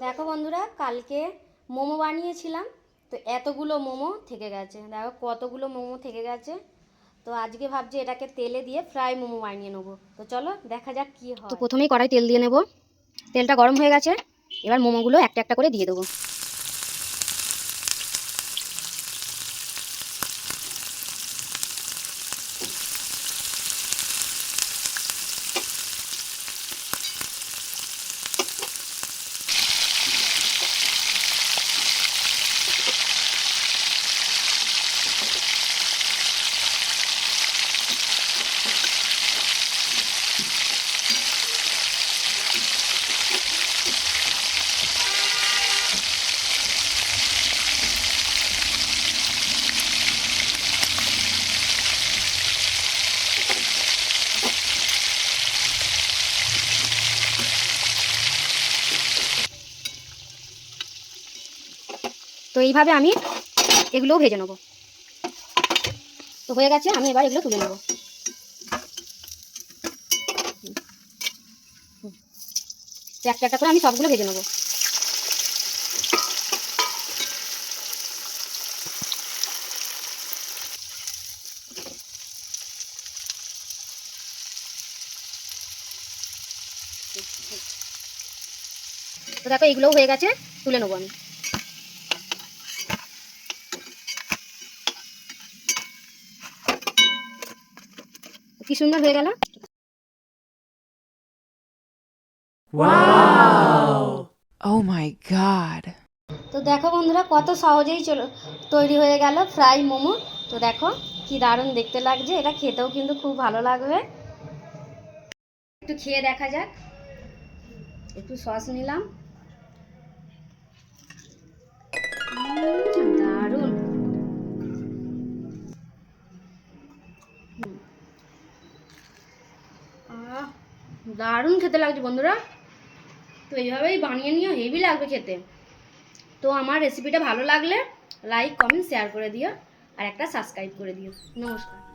দেখো বন্ধুরা, কালকে মোমো বানিয়েছিলাম, তো এতগুলো মোমো থেকে গেছে। দেখো কতগুলো মোমো থেকে গেছে। তো আজকে ভাবছি এটাকে তেলে দিয়ে ফ্রাই মোমো বানিয়ে নেবো। তো চলো দেখা যাক কি হয়। তো প্রথমেই কড়াই তেল দিয়ে নেব। তেলটা গরম হয়ে গেছে, এবার মোমোগুলো একটা একটা করে দিয়ে দেবো। তো এইভাবে আমি এগুলোও ভেজে নেবো। তো হয়ে গেছে, আমি এবার এগুলো তুলে নেবো। তো একটা একটা করে আমি সবগুলো ভেজে নেবো। তো দেখো এইগুলোও হয়ে গেছে, তুলে নেবো আমি। কি সুন্দর হয়ে গেল। Wow! Oh my god. তো দেখো বন্ধুরা, কত সহজেই তৈরি হয়ে গেল ফ্রাই মোমো। তো দেখো কি দারুণ দেখতে লাগছে, এটা খেতেও কিন্তু খুব ভালো লাগবে। একটু খেয়ে দেখা যাক। একটু সস নিলাম। দারুণ। দারুণ খেতে লাগছে বন্ধুরা। তো এইভাবেই বানিয়ে নিও, হেভি লাগবে খেতে। তো আমার রেসিপিটা ভালো লাগলে লাইক কমেন্ট শেয়ার করে দিও, আর একটা সাবস্ক্রাইব করে দিও। নমস্কার।